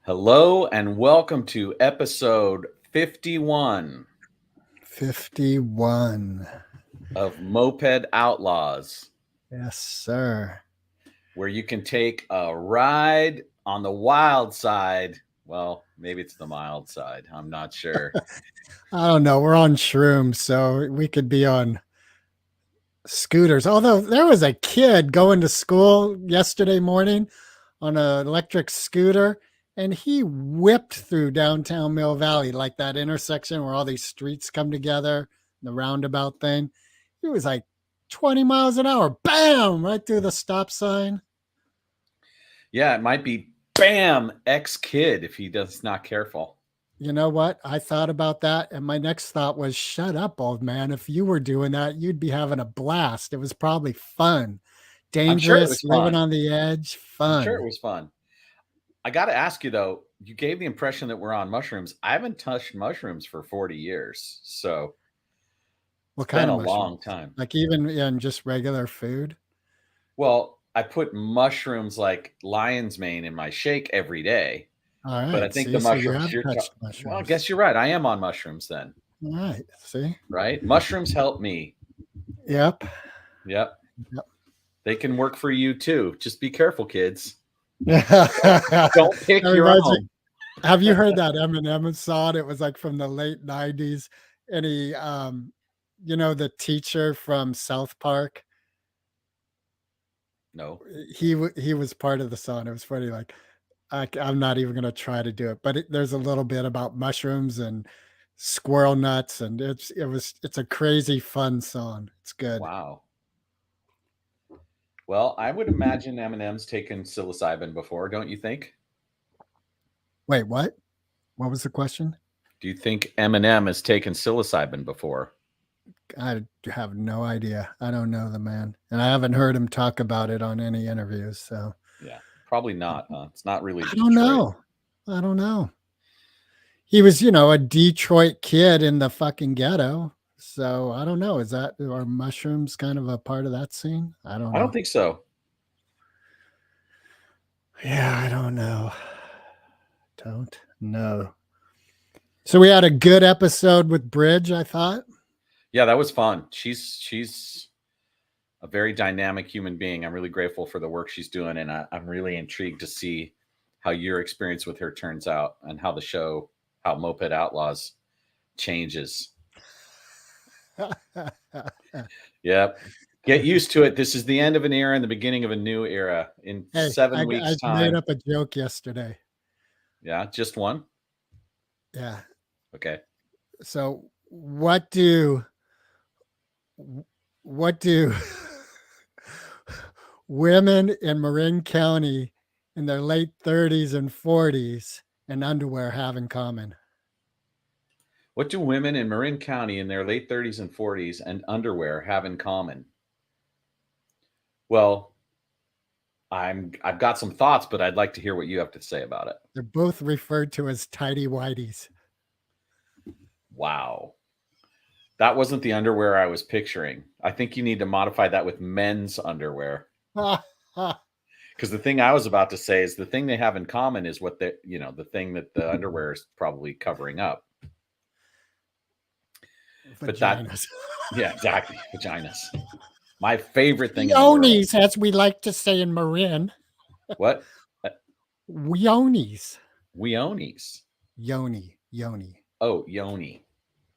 Hello and welcome to episode 51 51. of Moped Outlaws, Yes, sir. where you can take a ride on the wild side. Well, maybe it's the mild side. I'm not sure. I don't know. We're on shrooms, so we could be on scooters. Although there was a kid going to school yesterday morning on an electric scooter, and he whipped through downtown Mill Valley, like that intersection where all these streets come together, the roundabout thing. He was like 20 miles an hour. Bam! Right through the stop sign. Yeah, it might be bam, ex kid if he does not careful. You know what? I thought about that, and my next thought was, shut up, old man. If you were doing that, you'd be having a blast. It was probably fun, I'm sure it was dangerous, living fun. on the edge, I'm sure it fun. was fun. I got to ask you though, you gave the impression that we're on mushrooms. I haven't touched mushrooms for 40 years. So What it's been kind a of long mushrooms? time. Like even in just regular food? Well, I put mushrooms like lion's mane in my shake every day, All but I right. think the See, so you mushrooms have you're touched well, I mushrooms. guess you're right. I am on mushrooms then, All right. See? right? Mushrooms help me. Yep. Yep. Yep. They can work for you too. Just be careful, kids. That Don't pick your reminds me. own. Have you heard that Eminem song? It was like from the late 90s. And he the teacher from South Park, No. he was part of the song. It was funny. Like I'm not even gonna try to do it, but there's a little bit about mushrooms and squirrel nuts, and it's a crazy fun song. It's good. Wow. Well, I would imagine Eminem's taken psilocybin before, don't you think? Wait, what? What was the question? Do you think Eminem has taken psilocybin before? I have no idea. I don't know the man, and I haven't heard him talk about it on any interviews. So Yeah, probably not, huh? It's not really I don't Detroit. know. I don't know. He was, a Detroit kid in the fucking ghetto. So I don't know. Are mushrooms kind of a part of that scene? I don't I don't know. think so. Yeah, I don't know. Don't know. So we had a good episode with Bridge, I thought. Yeah, that was fun. She's a very dynamic human being. I'm really grateful for the work she's doing, and I'm really intrigued to see how your experience with her turns out and how the show, how Moped Outlaws changes. Yep. Get used to it. This is the end of an era and the beginning of a new era in Hey, 7 weeks' I made time. up a joke yesterday. Yeah, just one. Yeah. Okay. So what do women in Marin County in their late 30s and 40s and underwear have in common? What do women in Marin County in their late 30s and 40s and underwear have in common? Well, I've got some thoughts, but I'd like to hear what you have to say about it. They're both referred to as tidy whities. Wow. That wasn't the underwear I was picturing. I think you need to modify that with men's underwear. Because the thing I was about to say is the thing they have in common is what the thing that the underwear is probably covering up. But that, Vaginas. yeah, exactly. Vaginas. My favorite thing in the world. Yonis, as we like to say in Marin. What? Yonis. Weonies. Yoni. Oh, Yoni.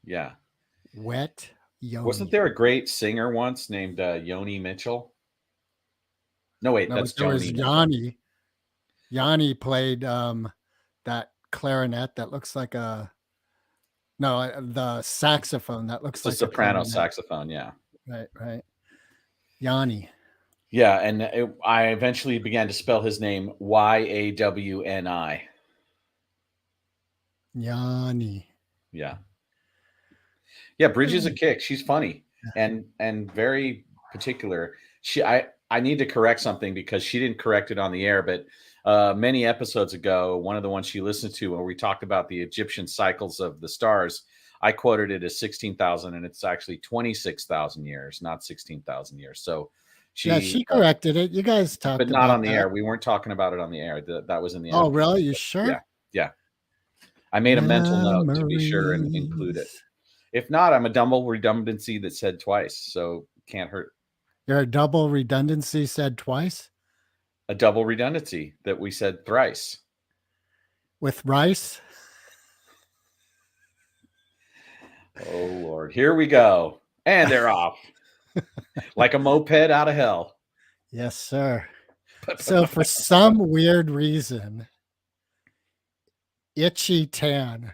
Yeah. Wet yoni. Wasn't there a great singer once named Yoni Mitchell? No, wait, No, that's there was Joni Mitchell. Yanni. Yanni played that clarinet that looks like the saxophone that looks It's a like soprano a saxophone, yeah. Right. Yanni. Yeah, and I eventually began to spell his name Yawni. Yanni. Yeah. Yeah, Bridge is a kick. She's funny and very particular. I need to correct something because she didn't correct it on the air, but many episodes ago, one of the ones she listened to where we talked about the Egyptian cycles of the stars, I quoted it as 16,000 and it's actually 26,000 years, not 16,000 years. So she corrected it. You guys talked but about not on the that. air. We weren't talking about it on the air. That was in the Oh, episode. really? You sure? Yeah. Yeah. I made a mental note to be sure and include it. If not, I'm a double redundancy that said twice, so can't hurt. You're a double redundancy said twice A double redundancy that we said thrice. with rice. Oh, Lord. Here we go. And they're off. Like a moped out of hell. Yes, sir. So for some weird reason, itchy tan.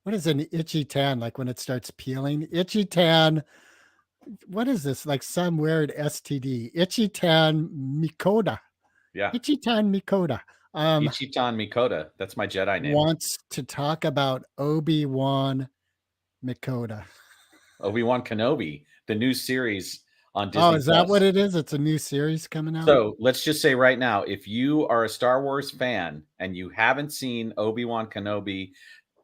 What is an itchy tan? Like when it starts peeling? Itchy tan. What is this? Like some weird STD. Itchy tan Mikoda. Yeah. Itchy tan Mikoda. Ichitan Mikoda. That's my Jedi name. Wants to talk about Obi-Wan Mikoda. Obi-Wan Kenobi, the new series on Disney+. Oh, is that what it is? It's a new series coming out? So let's just say right now, if you are a Star Wars fan and you haven't seen Obi-Wan Kenobi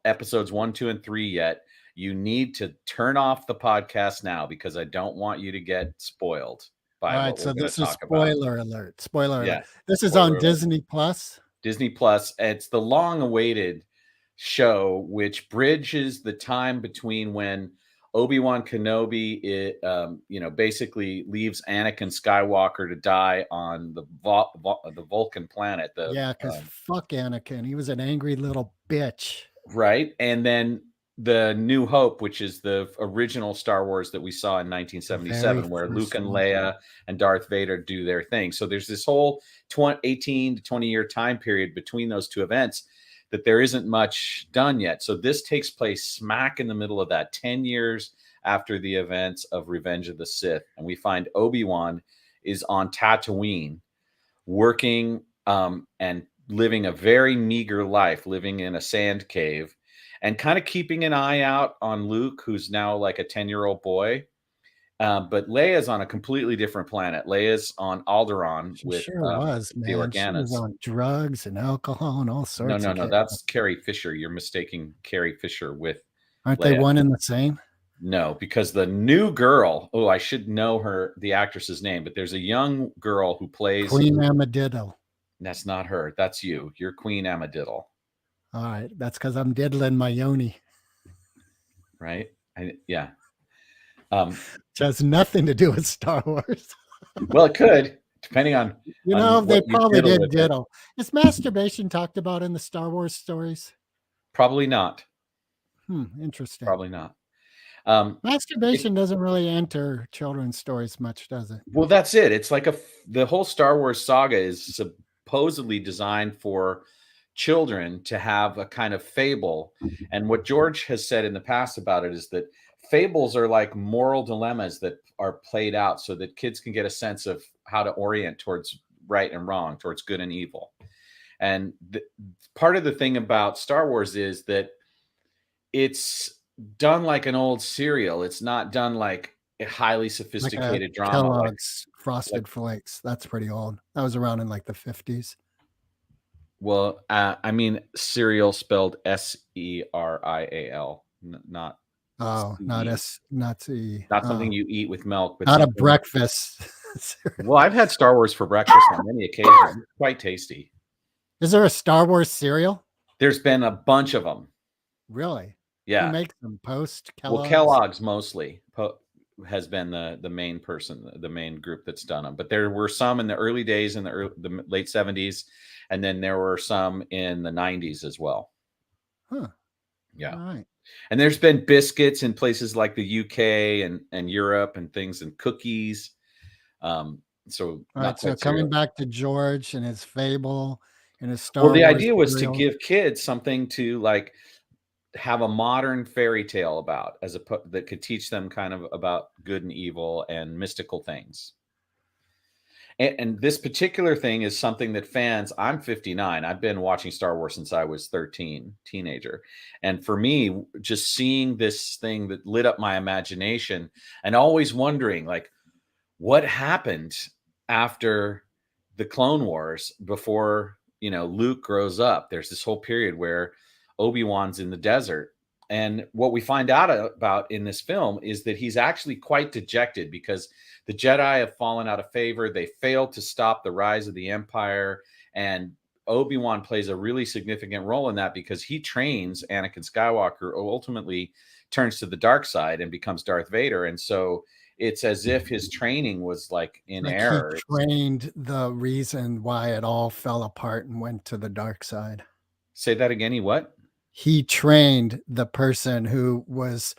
episodes 1, 2, and 3 yet, you need to turn off the podcast now because I don't want you to get spoiled by All right, what so we're going this to is talk about. spoiler alert. Spoiler Yeah, alert. This is spoiler on alert. Disney Plus. Disney Plus. It's the long-awaited show which bridges the time between when Obi-Wan Kenobi, basically leaves Anakin Skywalker to die on the Vulcan planet. Yeah, because fuck Anakin. He was an angry little bitch. Right. And then the New Hope, which is the original Star Wars that we saw in 1977, where Luke and Leia and Darth Vader do their thing. So there's this whole 18 to 20-year time period between those two events that there isn't much done yet. So this takes place smack in the middle of that, 10 years after the events of Revenge of the Sith. And we find Obi-Wan is on Tatooine working and living a very meager life, living in a sand cave and kind of keeping an eye out on Luke, who's now like a 10-year-old boy. But Leia's on a completely different planet. Leia's on Alderaan with the Organas. She was on drugs and alcohol and all sorts No, of that's Carrie Fisher. You're mistaking Carrie Fisher with Aren't Leia. They one and the same? No, because the new girl, I should know the actress's name, but there's a young girl who plays Queen Amadiddle. That's not her. That's you. You're Queen Amadiddle. All right. That's because I'm diddling my yoni. Right? Yeah. Which has nothing to do with Star Wars. Well, it could, depending on they probably did diddle. Is masturbation talked about in the Star Wars stories? Probably not. Interesting. Probably not. Masturbation doesn't really enter children's stories much, does it? Well, that's it. It's like the whole Star Wars saga is supposedly designed for children to have a kind of fable. And what George has said in the past about it is that fables are like moral dilemmas that are played out so that kids can get a sense of how to orient towards right and wrong, towards good and evil. And part of the thing about Star Wars is that it's done like an old serial. It's not done like a highly sophisticated drama. Kellogg's Frosted Flakes. That's pretty old. That was around in like the 50s. Well, I mean, cereal spelled SERIAL, not. Not something you eat with milk, but not a breakfast. Well, I've had Star Wars for breakfast on many occasions. It's quite tasty. Is there a Star Wars cereal? There's been a bunch of them. Really? Yeah. Who makes them? Post Kellogg's? Well, Kellogg's mostly has been the main person, the main group that's done them. But there were some in the early days, in the late 70s, and then there were some in the 90s as well. Huh. Yeah. All right. And there's been biscuits in places like the UK and Europe and things, and cookies. So coming back to George and his fable and his Star Wars. Well, the idea was to give kids something to like have a modern fairy tale about, that could teach them kind of about good and evil and mystical things. And this particular thing is something that fans, I'm 59. I've been watching Star Wars since I was 13, teenager. And for me, just seeing this thing that lit up my imagination and always wondering, like, what happened after the Clone Wars before, Luke grows up? There's this whole period where Obi-Wan's in the desert. And what we find out about in this film is that he's actually quite dejected because the Jedi have fallen out of favor. They failed to stop the rise of the Empire. And Obi-Wan plays a really significant role in that because he trains Anakin Skywalker, who ultimately turns to the dark side and becomes Darth Vader. And so it's as if his training was like in Like he error. trained the reason why it all fell apart and went to the dark side. Say that again. He what? He trained the person who was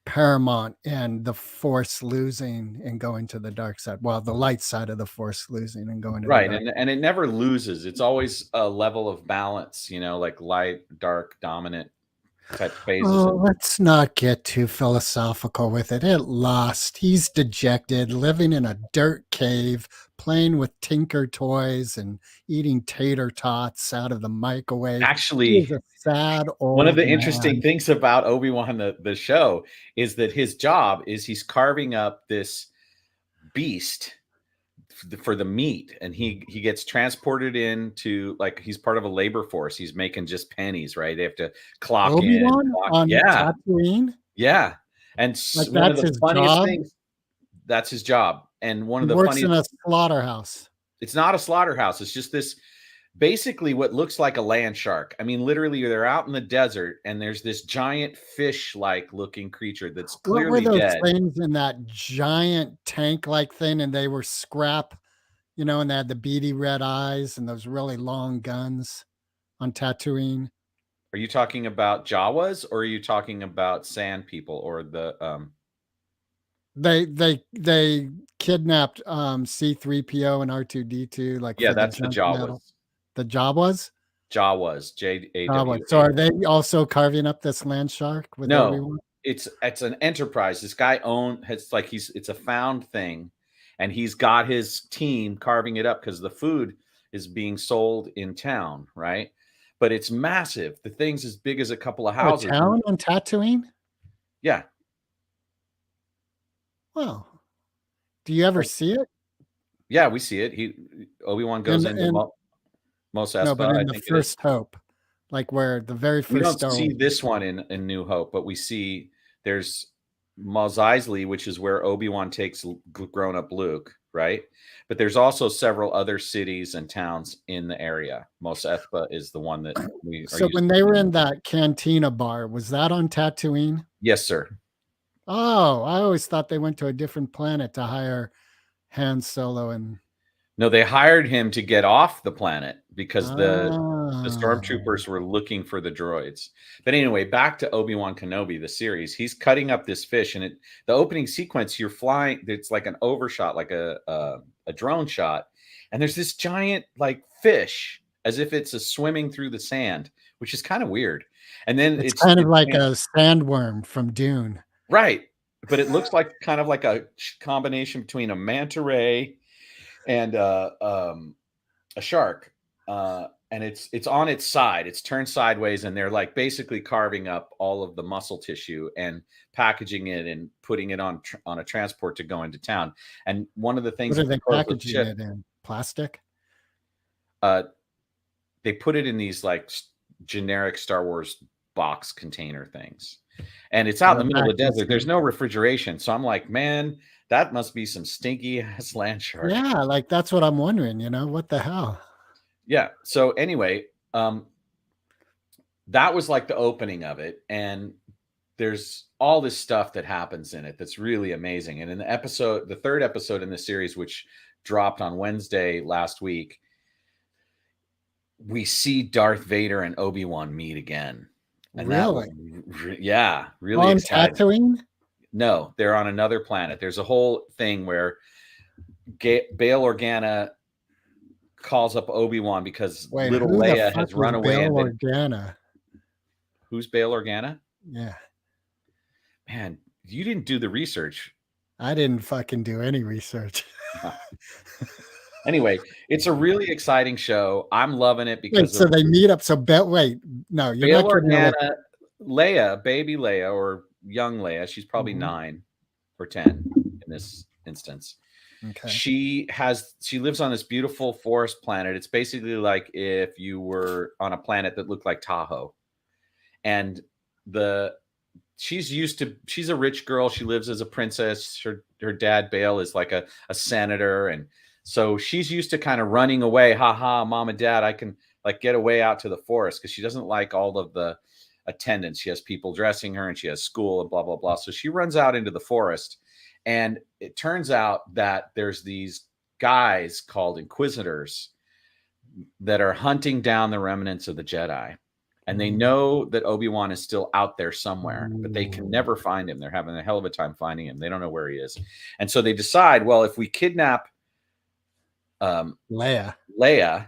paramount in the force losing and going to the dark side. Well, the light side of the force losing and going to Right. the dark. And it never loses. It's always a level of balance, like light, dark, dominant type phases. Oh, let's not get too philosophical with it. It lost. He's dejected, living in a dirt cave, playing with Tinker toys and eating tater tots out of the microwave. Actually, He's a sad one of old the interesting man. things about Obi-Wan, the show, is that his job is he's carving up this beast for the meat, and he gets transported into, like, he's part of a labor force. He's making just pennies, right? They have to clock in, Obi-Wan on yeah, Tatooine? yeah. And Like one of that's the his funniest job? things, that's his job. And one He of the works in funniest, a slaughterhouse. it's not a slaughterhouse. It's just this, basically what looks like a land shark. I mean, literally, they're out in the desert, and there's this giant fish-like looking creature that's What were clearly those dead. things in that giant tank-like thing, and they were scrap, and they had the beady red eyes and those really long guns on Tatooine? Are you talking about Jawas, or are you talking about sand people, or the They kidnapped, C-3PO and R2-D2, like, yeah, for the that's the junk metal. Jawas. The Jawas? Jawas, Jawas. So Jawa. are they also carving up this land shark with No, Obi-Wan? it's an enterprise. This guy it's like it's a found thing, and he's got his team carving it up because the food is being sold in town, right? But it's massive. The thing's as big as a couple of Oh, a houses. town on Tatooine? Yeah. Wow. Do you ever see it? Yeah, we see it. Obi-Wan goes into In Mos No, but Espa, I in the think it is. First Hope, like where the very We first don't Star see Wars. this one in New Hope, but we see there's Mos Eisley, which is where Obi-Wan takes grown-up Luke, right? But there's also several other cities and towns in the area. Mos Espa is the one that we are So used when to they were seeing. in that cantina bar, was that on Tatooine? Yes, sir. Oh, I always thought they went to a different planet to hire Han Solo and No, they hired him to get off the planet because the ah, stormtroopers were looking for the droids. But anyway, back to Obi-Wan Kenobi, the series. He's cutting up this fish, and the opening sequence, you're flying. It's like an overshot, like a drone shot, and there's this giant like fish, as if it's swimming through the sand, which is kind of weird. And then it's it's kind of it like a sandworm from Dune. right, but it looks like kind of like a combination between a manta ray and a shark, and it's on its side. It's turned sideways, and they're like basically carving up all of the muscle tissue and packaging it and putting it on a transport to go into town. And one of the things What are that the they Corvus packaging ship, it in? Plastic? uh, they put it in these like generic Star Wars box container things, and it's out in Or the middle of the desert. There's vacuum no refrigeration, so I'm like, man, that must be some stinky ass land shark. Yeah, like that's what I'm wondering, what the hell? Yeah. So anyway, that was like the opening of it, and there's all this stuff that happens in it that's really amazing. And in the third episode in the series, which dropped on Wednesday last week, we see Darth Vader and Obi-Wan meet again, and that was Really? yeah, really On exciting. Tatooine? No, they're on another planet. There's a whole thing where Bail Organa calls up Obi-Wan because Wait, little who the Leia fuck has is run away Bail and been. Organa? Who's Bail Organa? Yeah. Man, you didn't do the research. I didn't fucking do any research. Anyway, it's a really exciting show. I'm loving it Wait, because so of they meet up. So wait, no, you're Bail not giving me Organa, Leia, baby Leia, or young Leia. She's probably 9 or 10 in this instance. Okay. She lives on this beautiful forest planet. It's basically like if you were on a planet that looked like Tahoe. And she's a rich girl. She lives as a princess. Her dad, Bail, is like a senator. And So she's used to kind of running away. Ha ha, mom and dad, I can like get away out to the forest because she doesn't like all of the attendants. She has people dressing her and she has school and blah, blah, blah. So she runs out into the forest. And it turns out that there's these guys called Inquisitors that are hunting down the remnants of the Jedi. And they know that Obi-Wan is still out there somewhere, but they can never find him. They're having a hell of a time finding him. They don't know where he is. And so they decide, well, if we kidnap Leia, Bail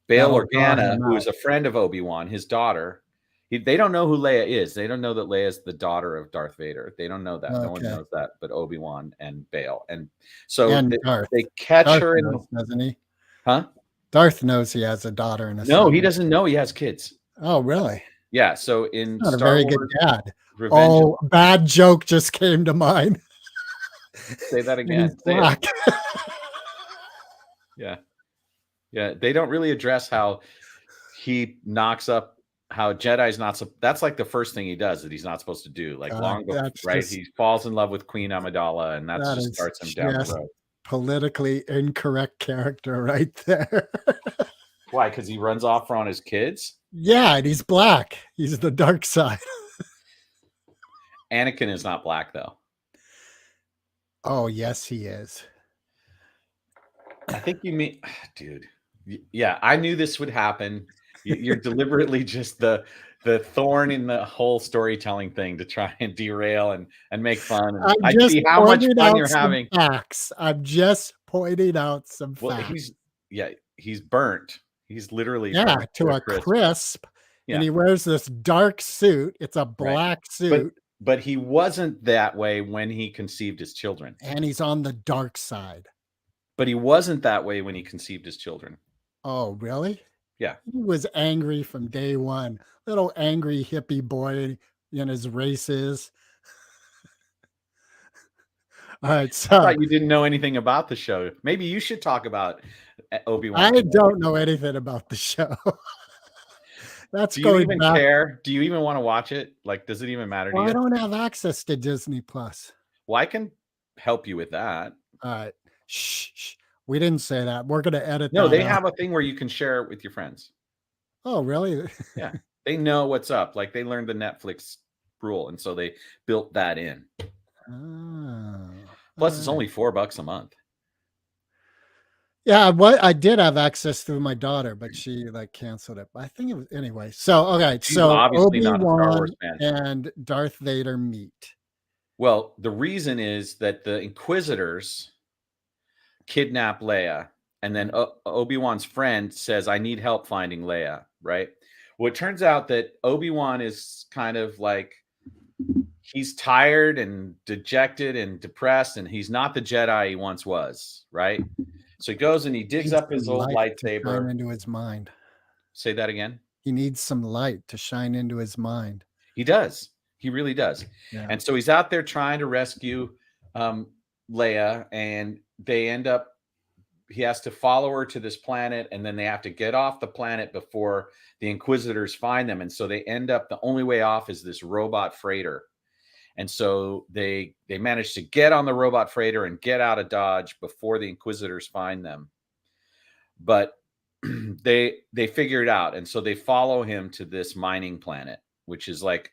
That'll draw Organa, him who out. is a friend of Obi-Wan, his daughter. They don't know who Leia is. They don't know that Leia is the daughter of Darth Vader. They don't know that. No one Okay. knows that but Obi-Wan and Bail. And so and Darth. they catch Darth her in knows, doesn't he? Huh? Darth knows he has a daughter and a son. No, he doesn't know he has kids. Oh, really? Yeah. So in Not a Star very Wars, good dad. Revenge. Oh, bad joke just came to mind. Say that again. He's black. Yeah. Yeah. They don't really address how he knocks up how Jedi's not. That's like the first thing he does that he's not supposed to do. Like God, long before, that's right? just- He falls in love with Queen Amidala, and that That just is starts him down the just- road. Politically incorrect character right there. Why? Because he runs off on his kids? Yeah, and he's black. He's the dark side. Anakin is not black, though. Oh, yes, he is. I think you mean, dude. Yeah, I knew this would happen. You're deliberately just the thorn in the whole storytelling thing to try and derail and make fun. And I see how much fun you're having. Facts. I'm just pointing out some facts. He's burnt. He's literally burnt to a crisp. Yeah. And he wears this dark suit. It's a black suit. But he wasn't that way when he conceived his children. And he's on the dark side. But he wasn't that way when he conceived his children. Oh, really? Yeah. He was angry from day one. Little angry hippie boy in his races. All right, so I thought you didn't know anything about the show. Maybe you should talk about Obi-Wan. I don't know anything about the show. That's Do you even care? Do you even want to watch it? Like, does it even matter to you? I don't have access to Disney Plus. Well, I can help you with that. All right. Shh. We didn't say that. We're going to edit No, that they out. have a thing where you can share it with your friends. Oh, really? Yeah. They know what's up. Like, they learned the Netflix rule, and so they built that in. Oh, Plus, it's only $4 a month. Yeah, I did have access through my daughter, but she like canceled it. I think it was anyway. So okay, She's so obviously not a Star Obi-Wan Wars fan. and Darth Vader meet. Well, the reason is that the Inquisitors kidnap Leia, and then Obi-Wan's friend says, I need help finding Leia, right? Well, it turns out that Obi-Wan is kind of like, he's tired and dejected and depressed, and he's not the Jedi he once was, right? So he goes and he digs up his old lightsaber. Shine into his mind. Say that again. He needs some light to shine into his mind. He does. He really does. Yeah. And so he's out there trying to rescue Leia, and they end up, he has to follow her to this planet, and then they have to get off the planet before the Inquisitors find them. And so they end up, the only way off is this robot freighter. And so they manage to get on the robot freighter and get out of Dodge before the Inquisitors find them. But they figure it out. And so they follow him to this mining planet, which is like,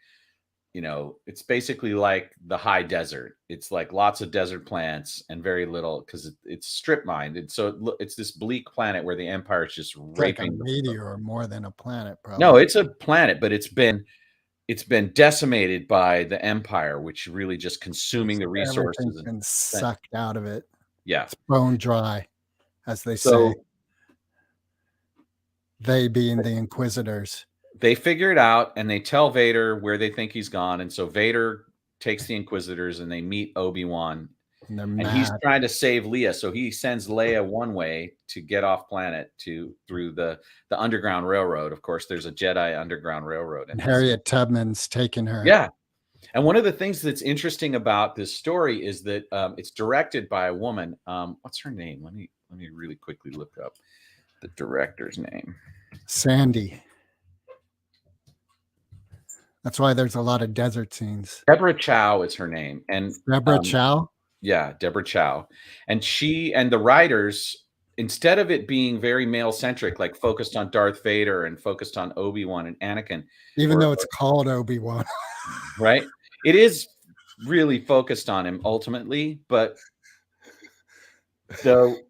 you know, it's basically like the high desert. It's like lots of desert plants and very little, because it's strip mined. And so it's this bleak planet where the Empire is just raping. Like a meteor or more than a planet, probably. No, it's a planet, but it's been decimated by the Empire, which really just consuming the resources. Everything's been sucked out of it. Yeah. It's bone dry, as they say. They being the Inquisitors. They figure it out, and they tell Vader where they think he's gone. And so Vader takes the Inquisitors, and they meet Obi-Wan. And he's trying to save Leia. So he sends Leia one way to get off planet through the Underground Railroad. Of course, there's a Jedi Underground Railroad. And Harriet Tubman's taking her. Yeah. And one of the things that's interesting about this story is that it's directed by a woman. What's her name? Let me really quickly look up the director's name. Sandy. That's why there's a lot of desert scenes. Deborah Chow is her name. And Deborah Chow? Yeah, Deborah Chow. And she and the writers instead of it being very male centric, like focused on Darth Vader and focused on Obi-Wan and Anakin, Even though it's called Obi-Wan. right? It is really focused on him ultimately, but the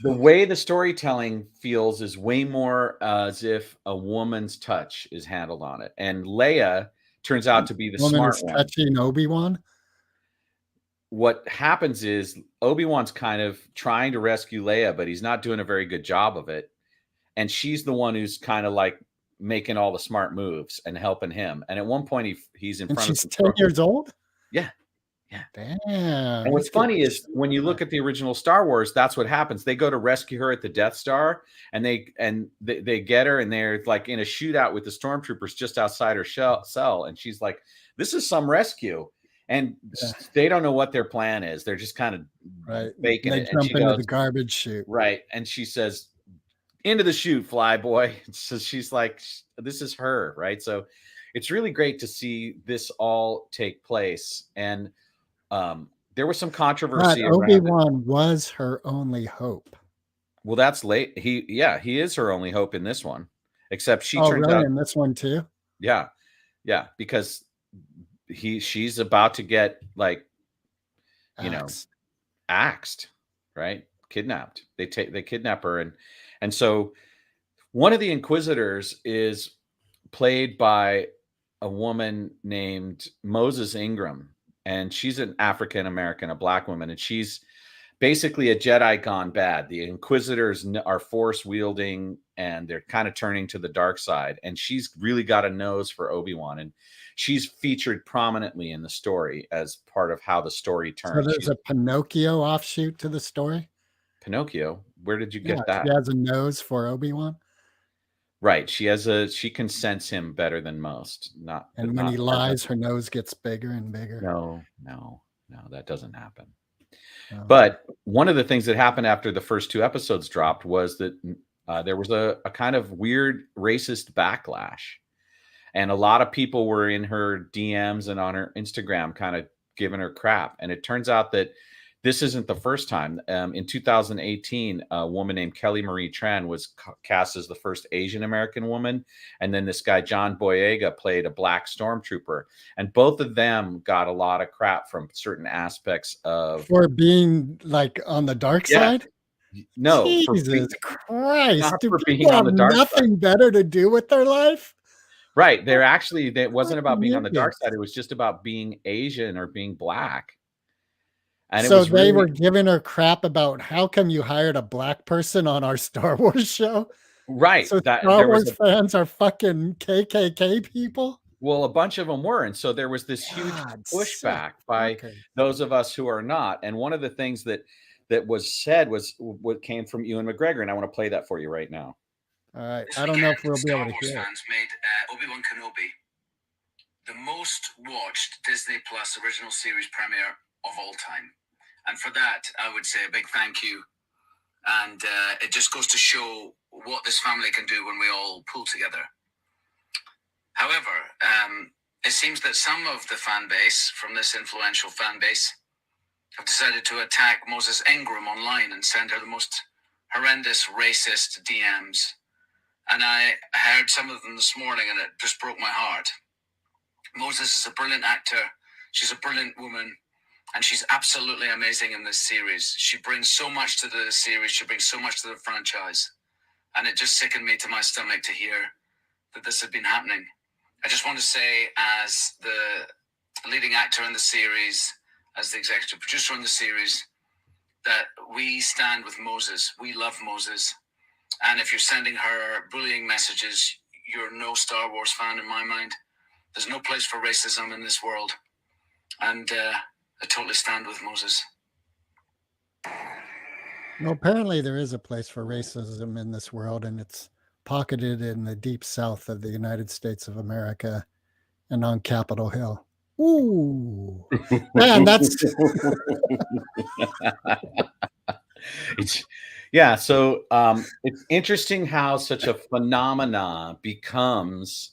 way the storytelling feels is way more as if a woman's touch is handled on it. And Leia turns out to be the Woman smart is one. touching Obi-Wan. What happens is Obi-Wan's kind of trying to rescue Leia, but he's not doing a very good job of it. And she's the one who's kind of like making all the smart moves and helping him. And at one point he's in And front of she's some 10 years old? Yeah. Yeah. Damn. And what's funny is when you look at the original Star Wars, that's what happens. They go to rescue her at the Death Star, and they get her, and they're like in a shootout with the stormtroopers just outside her cell, and she's like, "This is some rescue," and they don't know what their plan is. They're just kind of faking it. And she goes, the garbage chute, right? And she says, "Into the chute, fly boy." So she's like, "This is her," right? So it's really great to see this all take place, and there was some controversy. Obi-Wan was her only hope. Well, that's late. He is her only hope in this one, except she turns really? out In this one too. Yeah, because she's about to get like, axed, right? Kidnapped. They kidnap her, and so one of the Inquisitors is played by a woman named Moses Ingram, and she's an African American, a black woman, and she's basically a Jedi gone bad. The Inquisitors are force wielding, and they're kind of turning to the dark side. And she's really got a nose for Obi-Wan, and she's featured prominently in the story as part of how the story turns. So there's a Pinocchio offshoot to the story. Pinocchio? Where did you get that? She has a nose for Obi-Wan. Right. She can sense him better than most. And when he lies, her nose gets bigger and bigger. No, that doesn't happen. But one of the things that happened after the first 2 episodes dropped was that there was a kind of weird racist backlash. And a lot of people were in her DMs and on her Instagram kind of giving her crap. And it turns out that this isn't the first time. In 2018, a woman named Kelly Marie Tran was cast as the first Asian American woman. And then this guy, John Boyega, played a black stormtrooper. And both of them got a lot of crap from certain aspects of... For being like on the dark side? No. Jesus Christ. Do people have nothing better to do with their life? Right. It wasn't about being on the dark side. It was just about being Asian or being black. And so they were giving her crap about how come you hired a black person on our Star Wars show? Right. So Star Wars fans are fucking KKK people? Well, a bunch of them were. And so there was this huge pushback by those of us who are not. And one of the things that was said was what came from Ewan McGregor. And I want to play that for you right now. All right. I don't know if we'll be able to hear it. Fans made Obi-Wan Kenobi the most watched Disney Plus original series premiere of all time. And for that, I would say a big thank you. And it just goes to show what this family can do when we all pull together. However, it seems that some of the fan base from this influential fan base have decided to attack Moses Ingram online and send her the most horrendous racist DMs. And I heard some of them this morning, and it just broke my heart. Moses is a brilliant actor. She's a brilliant woman. And she's absolutely amazing in this series. She brings so much to the series. She brings so much to the franchise. And it just sickened me to my stomach to hear that this had been happening. I just want to say, as the leading actor in the series, as the executive producer in the series, that we stand with Moses. We love Moses. And if you're sending her bullying messages, you're no Star Wars fan in my mind. There's no place for racism in this world. And I totally stand with Moses. Well, apparently there is a place for racism in this world, and it's pocketed in the deep south of the United States of America and on Capitol Hill. Ooh, man, that's... So it's interesting how such a phenomena becomes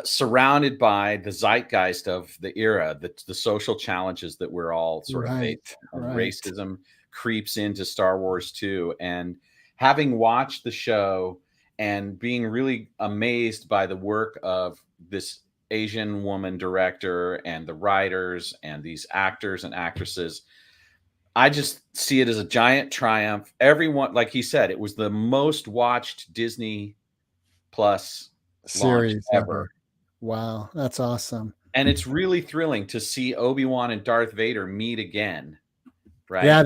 surrounded by the zeitgeist of the era, the social challenges that we're all sort of facing, racism, creeps into Star Wars too. And having watched the show and being really amazed by the work of this Asian woman director and the writers and these actors and actresses, I just see it as a giant triumph. Everyone, like he said, it was the most watched Disney Plus launch Series ever. Wow, that's awesome. And it's really thrilling to see Obi-Wan and Darth Vader meet again, right? Yeah,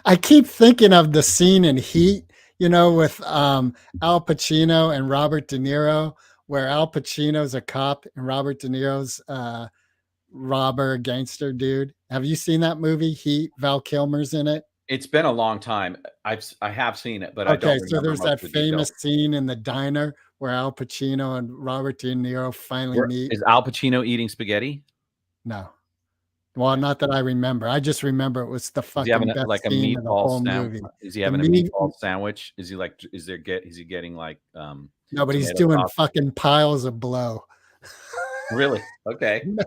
I keep thinking of the scene in Heat, with Al Pacino and Robert De Niro, where Al Pacino's a cop and Robert De Niro's robber, gangster dude. Have you seen that movie, Heat? Val Kilmer's in it. It's been a long time. I have seen it, but I Okay, don't so remember there's most that of the famous details. scene in the diner where Al Pacino and Robert De Niro finally meet. Is Al Pacino eating spaghetti? No. Well, not that I remember. I just remember it was the Is he having fucking best like a scene of the meatball whole sandwich? movie. Is he The having a meat, meatball sandwich? Is he getting like no, but he's tomato doing sauce? fucking piles of blow. Really? Okay. No.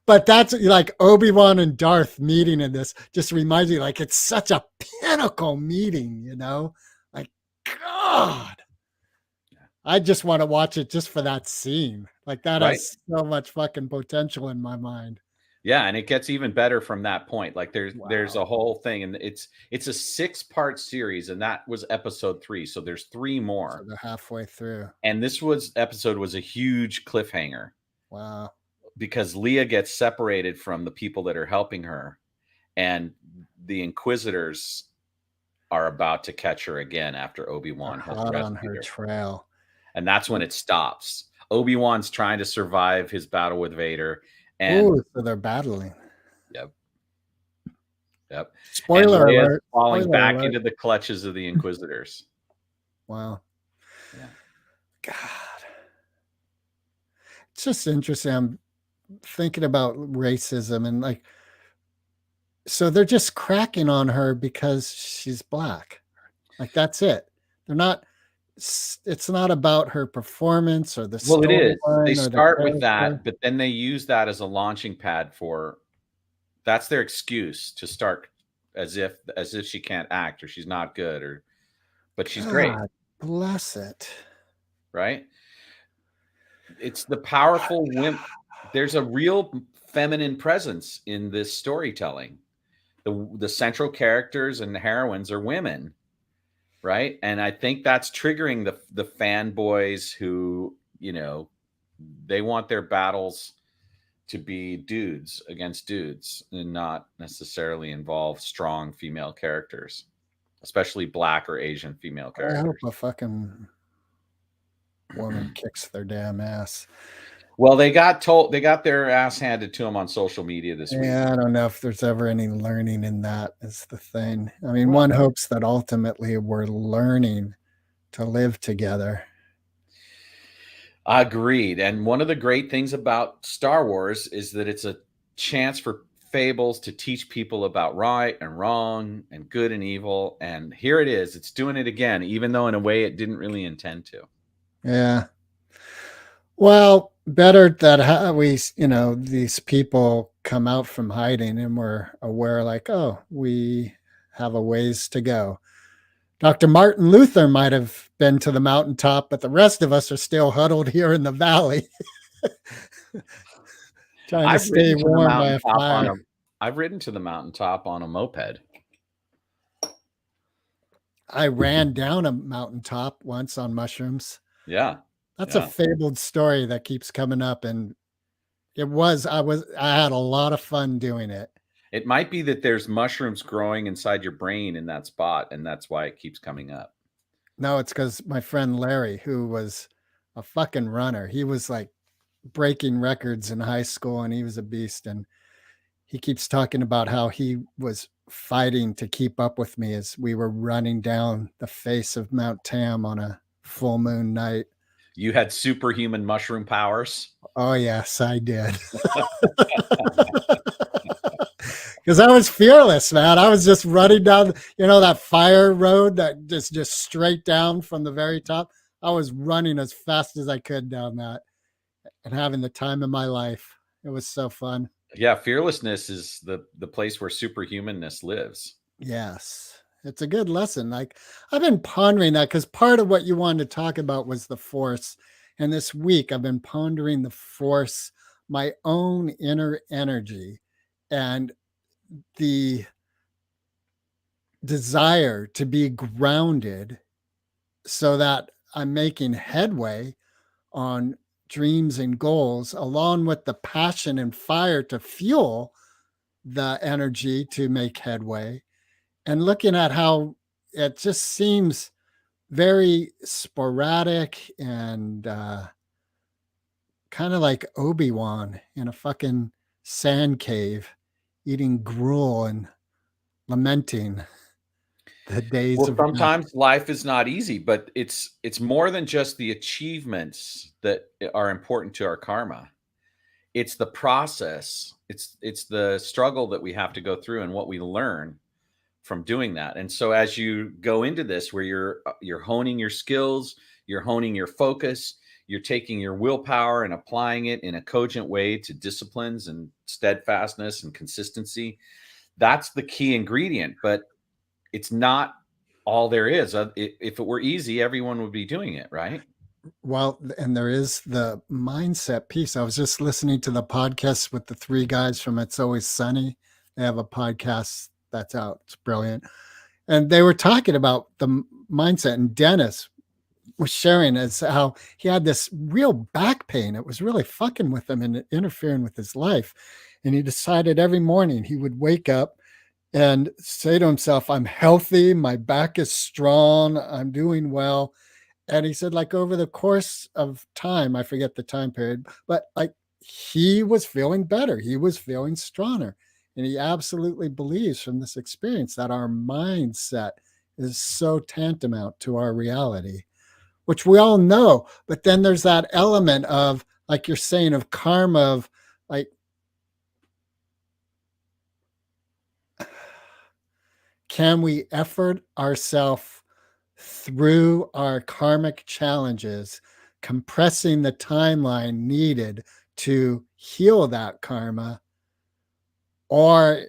But that's like Obi-Wan and Darth meeting in this just reminds me like it's such a pinnacle meeting, Like, God. I just want to watch it just for that scene. Like that Right. has so much fucking potential in my mind. Yeah, and it gets even better from that point. Like there's Wow. a whole thing, and it's a 6-part series, and that was episode 3. So there's 3 So more. they're halfway through. And this episode was a huge cliffhanger Wow. because Leia gets separated from the people that are helping her, and the Inquisitors are about to catch her again after Obi-Wan has Hot on rescued her her. trail. And that's when it stops. Obi-Wan's trying to survive his battle with Vader. And Ooh, so they're battling. Yep. And Spoiler Leia's alert. falling Spoiler back alert. into the clutches of the Inquisitors. Wow. Yeah. God. It's just interesting. I'm thinking about racism and like, so they're just cracking on her because she's black. Like that's it. They're not. It's not about her performance or the Well, it is. They storyline or the start with character. that, but then they use that as a launching pad for. That's their excuse to start as if she can't act or she's not good but she's great. God bless it. Right? It's the powerful women. There's a real feminine presence in this storytelling. The central characters and the heroines are women, right? And I think that's triggering the fanboys who, they want their battles to be dudes against dudes and not necessarily involve strong female characters, especially Black or Asian female I hope characters. a fucking woman kicks their damn ass. Well, they got their ass handed to them on social media this week. Yeah, I don't know if there's ever any learning in that is the thing. I mean, one hopes that ultimately we're learning to live together. Agreed. And one of the great things about Star Wars is that it's a chance for fables to teach people about right and wrong and good and evil. And here it is. It's doing it again, even though in a way it didn't really intend to. Yeah. Well, better that we, these people come out from hiding and we're aware like, oh, we have a ways to go. Dr. Martin Luther might have been to the mountaintop, but the rest of us are still huddled here in the valley. Trying to stay warm by a fire. I've ridden to the mountaintop on a moped. I ran down a mountaintop once on mushrooms. Yeah. That's a fabled story that keeps coming up. And I had a lot of fun doing it. It might be that there's mushrooms growing inside your brain in that spot, and that's why it keeps coming up. No, it's because my friend Larry, who was a fucking runner, he was like breaking records in high school and he was a beast. And he keeps talking about how he was fighting to keep up with me as we were running down the face of Mount Tam on a full moon night. You had superhuman mushroom powers? Oh, yes, I did. Because I was fearless, man. I was just running down, that fire road that just straight down from the very top. I was running as fast as I could down that and having the time of my life. It was so fun. Yeah, fearlessness is the place where superhumanness lives. Yes. It's a good lesson. Like I've been pondering that because part of what you wanted to talk about was the force. And this week I've been pondering the force, my own inner energy, and the desire to be grounded so that I'm making headway on dreams and goals, along with the passion and fire to fuel the energy to make headway. And looking at how it just seems very sporadic and kind of like Obi-Wan in a fucking sand cave eating gruel and lamenting the days Well, of death. sometimes life is not easy, but it's more than just the achievements that are important to our karma. It's the process. It's the struggle that we have to go through and what we learn from doing that. And so as you go into this where you're honing your skills, you're honing your focus, you're taking your willpower and applying it in a cogent way to disciplines and steadfastness and consistency. That's the key ingredient, but it's not all there is. If it were easy, everyone would be doing it, right? Well, and there is the mindset piece. I was just listening to the podcast with the three guys from It's Always Sunny. They have a podcast that's out. It's brilliant. And they were talking about the mindset. And Dennis was sharing as how he had this real back pain. It was really fucking with him and interfering with his life. And he decided every morning he would wake up and say to himself, I'm healthy. My back is strong. I'm doing well. And he said, like, over the course of time, I forget the time period, but like he was feeling better. He was feeling stronger. And he absolutely believes from this experience that our mindset is so tantamount to our reality, which we all know. But then there's that element of, like you're saying, of karma, of like, can we effort ourselves through our karmic challenges, compressing the timeline needed to heal that karma? Or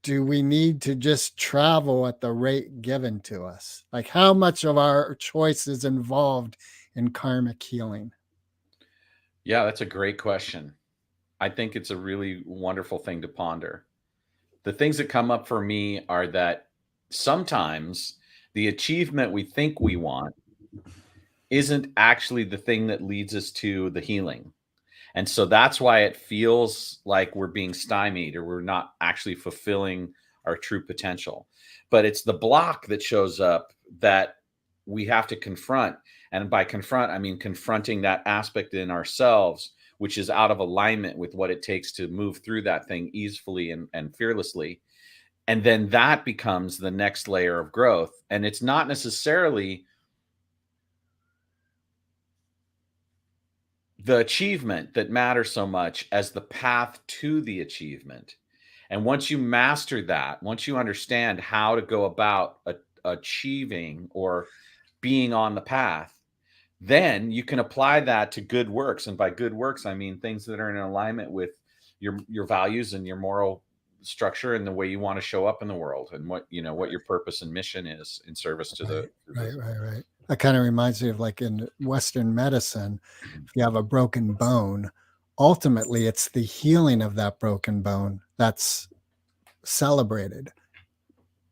do we need to just travel at the rate given to us? Like, how much of our choice is involved in karmic healing? Yeah, that's a great question. I think it's a really wonderful thing to ponder. The things that come up for me are that sometimes the achievement we think we want isn't actually the thing that leads us to the healing. And so that's why it feels like we're being stymied or we're not actually fulfilling our true potential. But it's the block that shows up that we have to confront. And by confront, I mean confronting that aspect in ourselves, which is out of alignment with what it takes to move through that thing easily and fearlessly. And then that becomes the next layer of growth. And it's not necessarily the achievement that matters so much as the path to the achievement. And once you master that, once you understand how to go about achieving or being on the path, then you can apply that to good works. And by good works, I mean things that are in alignment with your values and your moral structure and the way you want to show up in the world and what your purpose and mission is in service to the Right. That kind of reminds me of, like, in Western medicine, if you have a broken bone, ultimately it's the healing of that broken bone that's celebrated.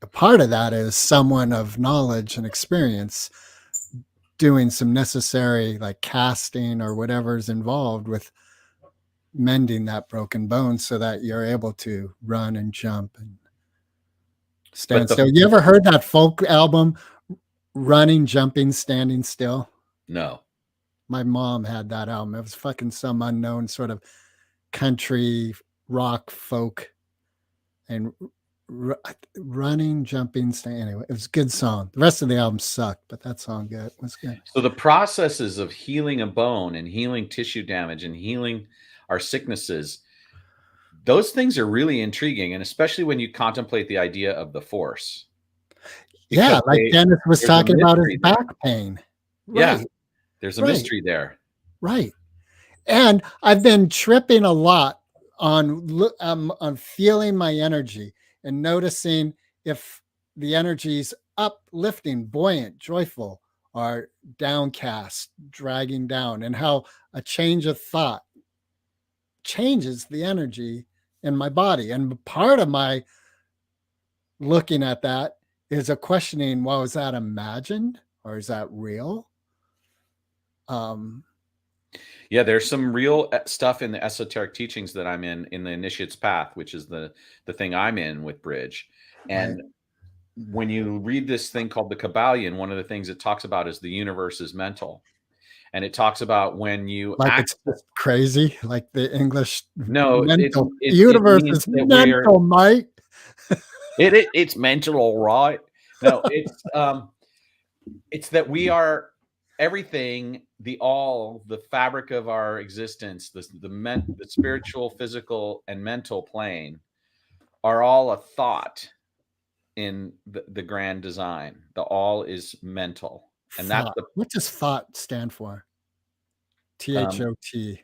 A part of that is someone of knowledge and experience doing some necessary, like, casting or whatever's involved with mending that broken bone so that you're able to run and jump and stand But still. You ever heard that folk album, Running, Jumping, Standing Still? no. My mom had that album. It was fucking some unknown sort of country rock folk, and running, jumping, standing. Anyway, it was a good song. The rest of the album sucked, but that song was good. So the processes of healing a bone and healing tissue damage and healing our sicknesses, those things are really intriguing, and especially when you contemplate the idea of the force. Yeah, like Dennis was there's a talking about his mystery there. back pain. Yeah, Right, there's a right, mystery there. right. And I've been tripping a lot on feeling my energy and noticing if the energy's uplifting, buoyant, joyful, or downcast, dragging down, and how a change of thought changes the energy in my body. And part of my looking at that is a questioning, well, is that imagined or is that real? Yeah, there's some real stuff in the esoteric teachings that I'm in the initiate's path, which is the thing I'm in with Bridge. And Right. when you read this thing called the Kabbalion, one of the things it talks about is the universe is mental. And it talks about when you Like act. it's just crazy, like the English No, mental. The it universe means is that we're mental, Mike. it's mental, all right. No, it's that we are everything, the all, the fabric of our existence, the spiritual, physical, and mental plane are all a thought in the grand design. The all is mental, and that's Thought. What does thought stand for? um, THOT.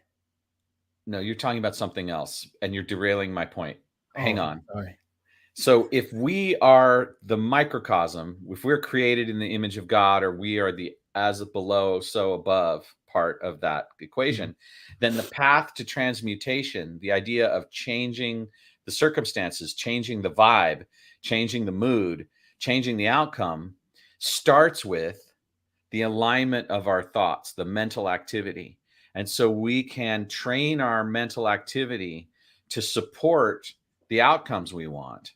no, you're talking about something else, and you're derailing my point. Hang Oh, on. sorry. So if we are the microcosm, if we're created in the image of God, or we are the as below, so above part of that equation, then the path to transmutation, the idea of changing the circumstances, changing the vibe, changing the mood, changing the outcome, starts with the alignment of our thoughts, the mental activity. And so we can train our mental activity to support the outcomes we want.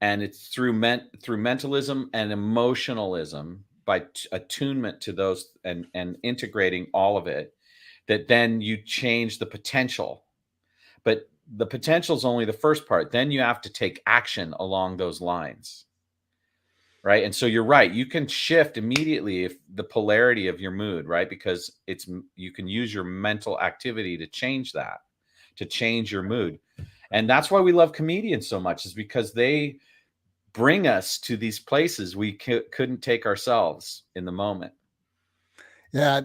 And it's through mentalism and emotionalism, by attunement to those, and integrating all of it, that then you change the potential. But the potential is only the first part. Then you have to take action along those lines, right? And so you're right, you can shift immediately if the polarity of your mood, right? Because you can use your mental activity to change that, to change your mood. And that's why we love comedians so much, is because they bring us to these places we couldn't take ourselves in the moment. Yeah,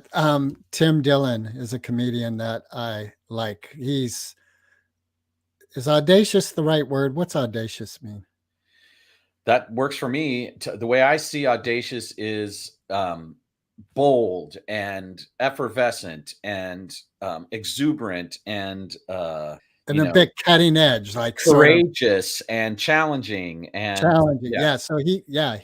Tim Dillon is a comedian that I like. Is audacious the right word? What's audacious mean? That works for me. The way I see audacious is bold and effervescent and exuberant and And a bit cutting edge, like sort of courageous and challenging and challenging. yeah. Yeah, so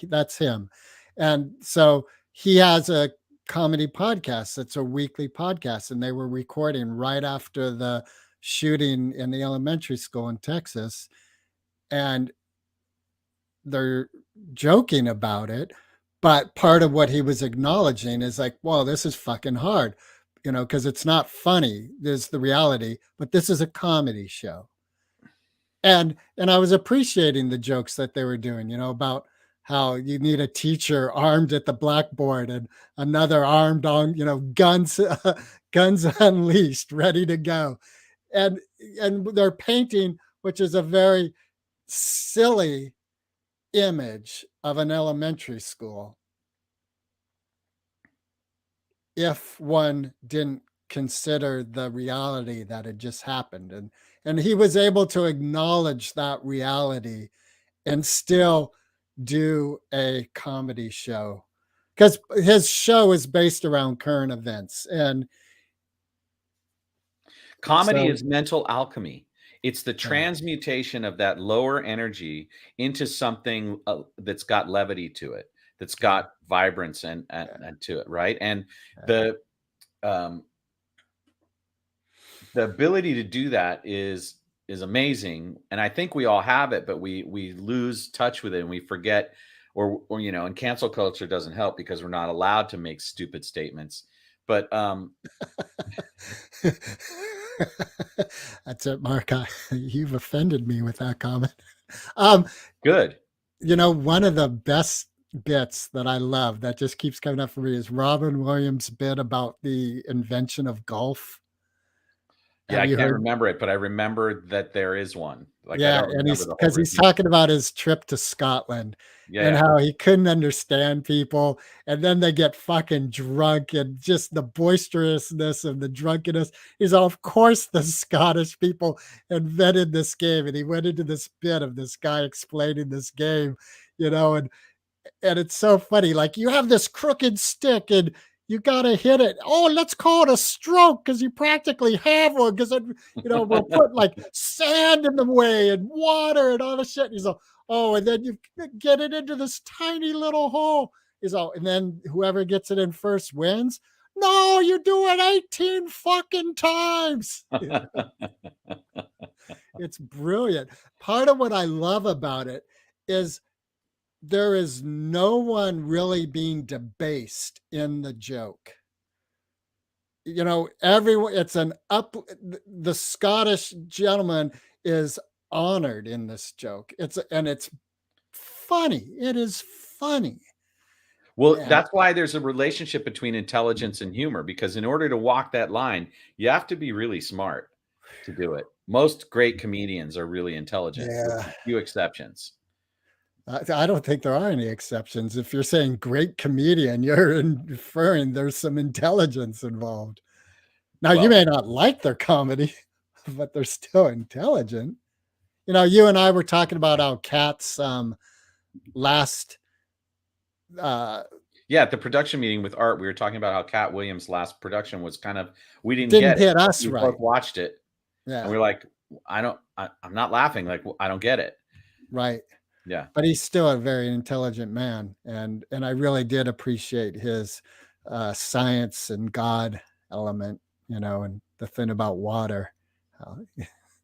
that's him. And so he has a comedy podcast that's a weekly podcast, and they were recording right after the shooting in the elementary school in Texas. And they're joking about it, but part of what he was acknowledging is like, well, this is fucking hard, because it's not funny. There's the reality, but this is a comedy show. And I was appreciating the jokes that they were doing, about how you need a teacher armed at the blackboard and another armed on, guns, guns unleashed, ready to go. And they're painting, which is a very silly image of an elementary school, if one didn't consider the reality that had just happened. And he was able to acknowledge that reality and still do a comedy show, because his show is based around current events. And Comedy so is mental alchemy. It's the transmutation of that lower energy into something that's got levity to it, that's got vibrance and to it, right? And um, the ability to do that is amazing, and I think we all have it, but we lose touch with it, and we forget, or and cancel culture doesn't help because we're not allowed to make stupid statements. But that's it, Mark. You've offended me with that comment. Good. One of the best bits that I love that just keeps coming up for me is Robin Williams' bit about the invention of golf. Yeah, Have I you can't heard? remember it, but I remember that there is one. Like I Yeah, don't and remember he's the whole because he's routine. talking about his trip to Scotland Yeah, and yeah. how he couldn't understand people, and then they get fucking drunk and just the boisterousness and the drunkenness. He's all, of course, the Scottish people invented this game, and he went into this bit of this guy explaining this game, and it's so funny. Like, you have this crooked stick and you got to hit it. Oh, let's call it a stroke because you practically have one. Because, we'll put like sand in the way and water and all the shit. He's all, oh, and then you get it into this tiny little hole. He's all, and then whoever gets it in first wins. No, you do it 18 fucking times. It's brilliant. Part of what I love about it is there is no one really being debased in the joke. Everyone, it's the Scottish gentleman is honored in this joke. It's funny. It is funny. Well, And that's why there's a relationship between intelligence and humor, because in order to walk that line, you have to be really smart to do it. Most great comedians are really intelligent, with yeah, a few exceptions. I don't think there are any exceptions. If you're saying great comedian, you're inferring there's some intelligence involved. Now, you Well, may not like their comedy, but they're still intelligent. You and I were talking about how Kat's last yeah, at the production meeting with Art, we were talking about how Cat Williams' last production was kind of, we didn't didn't get it. hit us We right. both watched it, and Yeah, we're like, I'm not laughing. Like, I don't get it. right. Yeah. But he's still a very intelligent man, and I really did appreciate his science and God element, and the thing about water.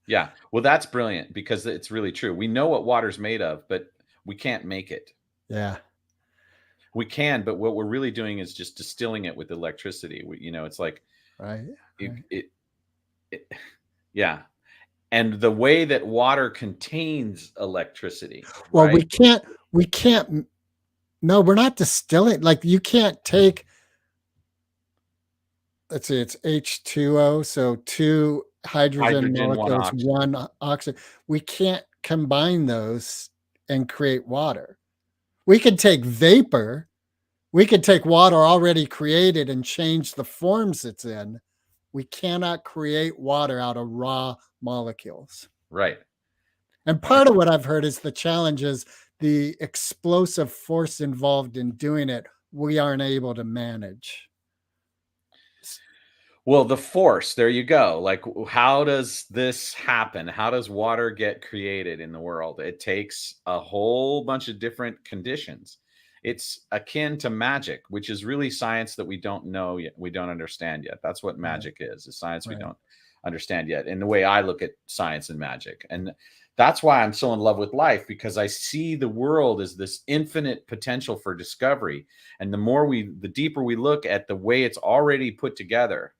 Yeah. Well, that's brilliant because it's really true. We know what water's made of, but we can't make it. Yeah, We can, but what we're really doing is just distilling it with electricity. It's like right. it, yeah. And the way that water contains electricity, Well, right? we can't. No, we're not distilling. Like, you can't take. Let's see, it's H2O, so two hydrogen Hydrogen, one molecules, oxygen. one oxygen. We can't combine those and create water. We could take vapor. We could take water already created and change the forms it's in. We cannot create water out of raw molecules. Right. And part of what I've heard is the challenge is the explosive force involved in doing it, we aren't able to manage. Well, the force, there you go. Like, how does this happen? How does water get created in the world? It takes a whole bunch of different conditions. It's akin to magic, which is really science that we don't know yet. We don't understand yet. That's what magic is science we Right. don't understand yet. In the way I look at science and magic. And that's why I'm so in love with life, because I see the world as this infinite potential for discovery. And the deeper we look at the way it's already put together,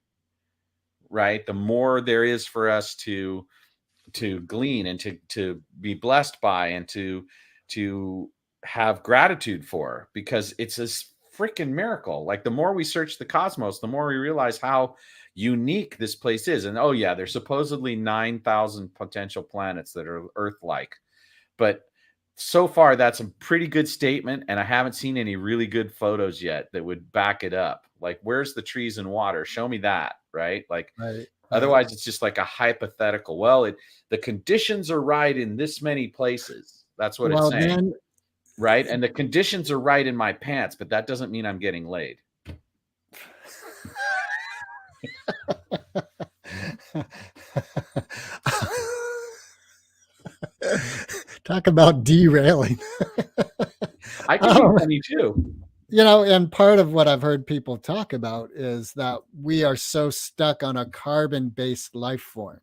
right, the more there is for us to glean and to be blessed by and to have gratitude for, because it's a freaking miracle. Like, the more we search the cosmos, the more we realize how unique this place is. And oh yeah, there's supposedly 9,000 potential planets that are Earth-like, but so far that's a pretty good statement, and I haven't seen any really good photos yet that would back it up. Like, where's the trees and water? Show me that, right? Like, Right. otherwise it's just like a hypothetical. Well, the conditions are right in this many places. That's what it's saying. Then, Right? And the conditions are right in my pants, but that doesn't mean I'm getting laid. talk about derailing. I can be funny too. And part of what I've heard people talk about is that we are so stuck on a carbon-based life form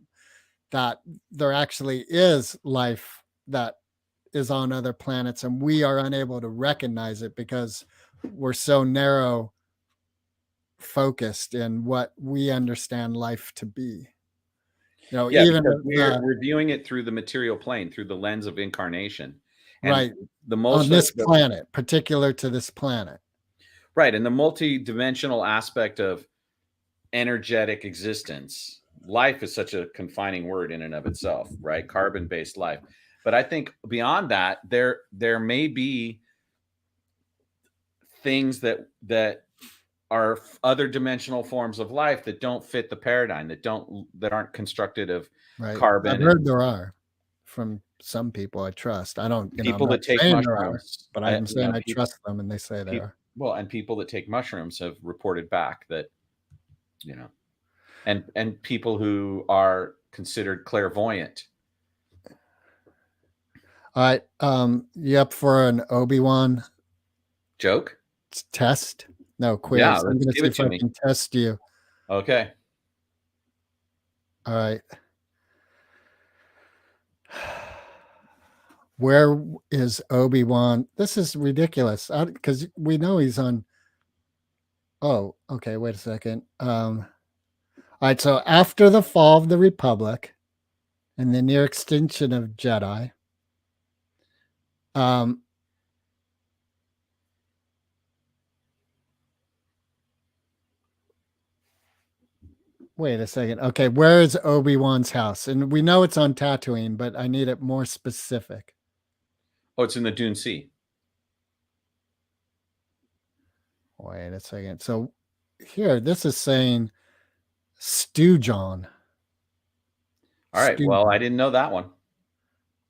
that there actually is life that is on other planets, and we are unable to recognize it because we're so narrow focused in what we understand life to be. Yeah, Even because we're viewing it through the material plane, through the lens of incarnation. And right the on this planet, particular to this planet. Right. And the multi-dimensional aspect of energetic existence, life is such a confining word in and of itself, right? Carbon-based life. But I think beyond that, there may be things that are other dimensional forms of life that don't fit the paradigm, that aren't constructed of Right. carbon. I've heard there are from some people I trust. I don't, I'm People not that take saying there are, mushrooms, but I'm saying I people, trust them and they say they are. well, and people that take mushrooms have reported back that, and people who are considered clairvoyant. All right. You up for an Obi-Wan Joke? test? No, quiz. Yeah, I'm let's going to give see it if to I me. can test you. Okay. All right. Where is Obi-Wan? This is ridiculous because we know he's on. Oh, okay. Wait a second. All right. So after the fall of the Republic and the near extinction of Jedi, wait a second. Okay, where is Obi-Wan's house? And we know it's on Tatooine, but I need it more specific. Oh, it's in the Dune Sea. Wait a second. So here, this is saying Stew John. All right. Well, I didn't know that one.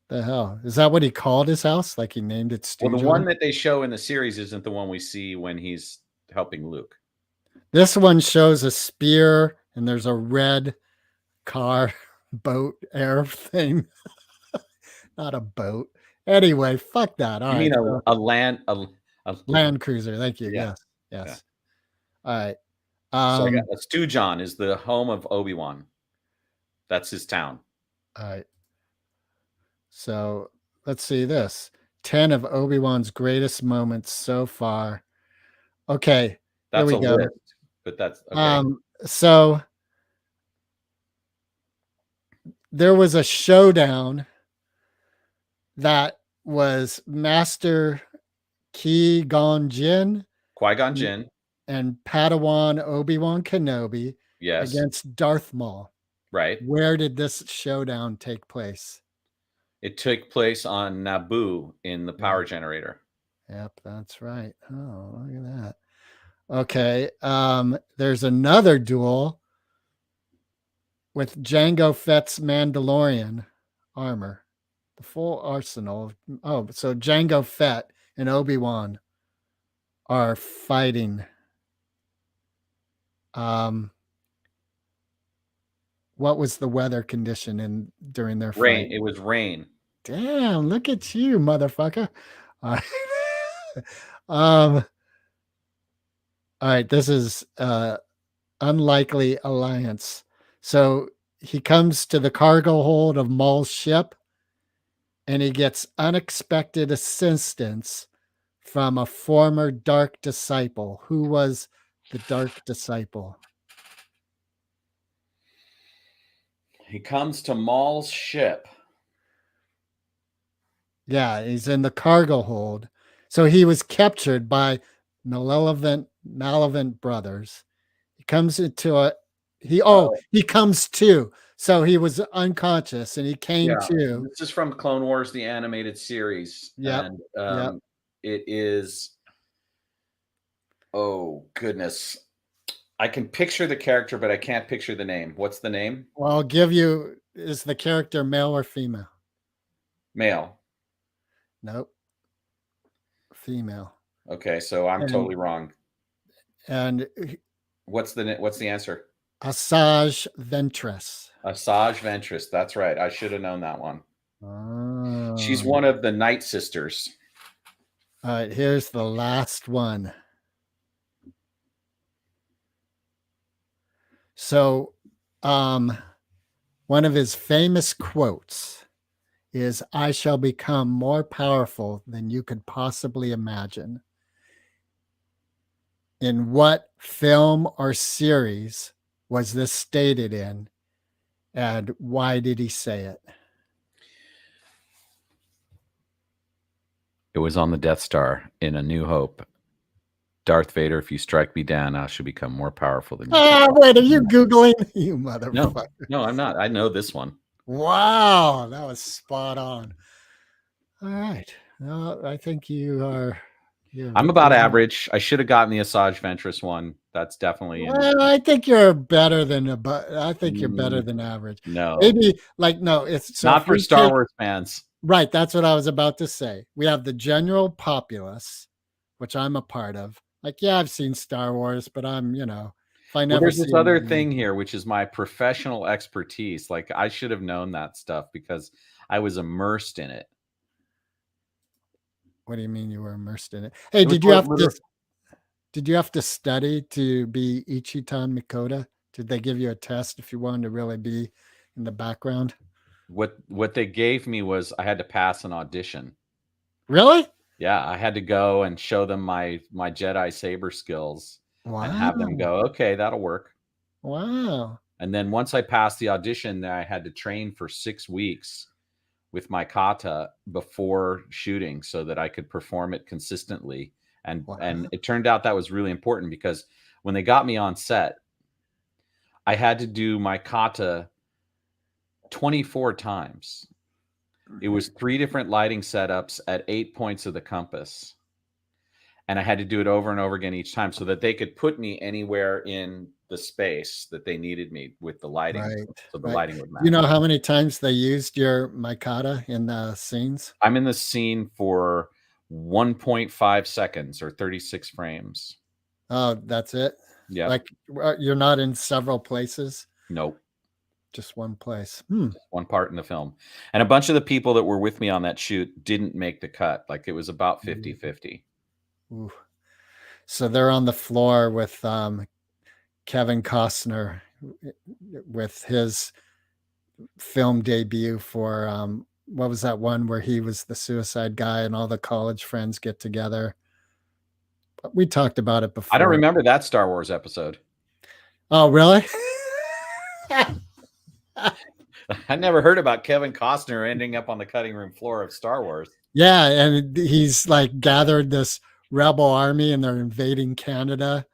The hell? Is that what he called his house? Like he named it Stew Well, the John? one that they show in the series isn't the one we see when he's helping Luke. This one shows a spear and there's a red car, boat, air thing. Not a boat. Anyway, fuck that. All You right. mean a Land Cruiser. Thank you. Yeah. Yes. All right. So I got Stew John is the home of Obi-Wan. That's his town. All right. So let's see this. 10 of Obi-Wan's greatest moments so far. Okay. That's here we a go. list, but that's okay. So there was a showdown that was Master Qui-Gon Jinn and Padawan Obi-Wan Kenobi against Darth Maul. Right. Where did this showdown take place? It took place on Naboo in the power generator. Yep, that's right. Oh, look at that. Okay. There's another duel with Jango Fett's Mandalorian armor. The full arsenal. Oh, so Jango Fett and Obi-Wan are fighting. What was the weather condition during their rain? fight? It was rain. Damn, look at you, motherfucker. All right, this is unlikely alliance. So he comes to the cargo hold of Maul's ship and he gets unexpected assistance from a former dark disciple. Who was the dark disciple? He comes to Maul's ship. Yeah, he's in the cargo hold. So he was captured by malevolent brothers. He comes into he comes to. So he was unconscious and he came to. This is from Clone Wars, the animated series. Yep. And it is, oh goodness. I can picture the character, but I can't picture the name. What's the name? Well, I'll give you, is the character male or female? Male. Nope. Female. Okay, so I'm totally wrong. And what's the answer? Asajj Ventress. Asajj Ventress. That's right. I should have known that one. Oh. She's one of the Night Sisters. All right, here's the last one. So, one of his famous quotes is, "I shall become more powerful than you could possibly imagine." In what film or series was this stated in, and why did he say it? It was on the Death Star in A New Hope. Darth Vader, if you strike me down, I shall become more powerful than you. Wait, are you Googling? You No, motherfucker. no, I'm not. I know this one. Wow, that was spot on. All right. I think you are. I'm about average. I should have gotten the Asajj Ventress one. That's definitely Well, I think you're better than I think you're better Mm, than average. no, Maybe like no, it's so not if for we Star take Wars fans. right, that's what I was about to say. We have the general populace, which I'm a part of. Like, yeah, I've seen Star Wars, but I'm, if I Well, never there's see this other thing here, which is my professional expertise. Like, I should have known that stuff because I was immersed in it. What do you mean you were immersed in it? Hey, It was did you have to study to be Ichitan Mikoda? Did they give you a test if you wanted to really be in the background? what they gave me was I had to pass an audition. Really? Yeah, I had to go and show them my Jedi saber skills and have them Wow. go, okay, that'll work. Wow. And then once I passed the audition, then I had to train for 6 weeks with my kata before shooting so that I could perform it consistently. And Wow. it turned out that was really important because when they got me on set, I had to do my kata 24 times. It was 3 different lighting setups at 8 points of the compass. And I had to do it over and over again each time so that they could put me anywhere in the space that they needed me with the lighting. Right. So the Right. lighting would match. You know how many times they used your Mikata in the scenes? I'm in the scene for 1.5 seconds or 36 frames. Oh, that's it? Yeah. Like you're not in several places? Nope. Just one place. Just one part in the film. And a bunch of the people that were with me on that shoot didn't make the cut. Like it was about 50-50. Ooh. So they're on the floor with Kevin Costner with his film debut for what was that one where he was the suicide guy and all the college friends get together? We talked about it before. I don't remember that Star Wars episode. Oh, really? I never heard about Kevin Costner ending up on the cutting room floor of Star Wars. Yeah, and he's like gathered this rebel army and they're invading Canada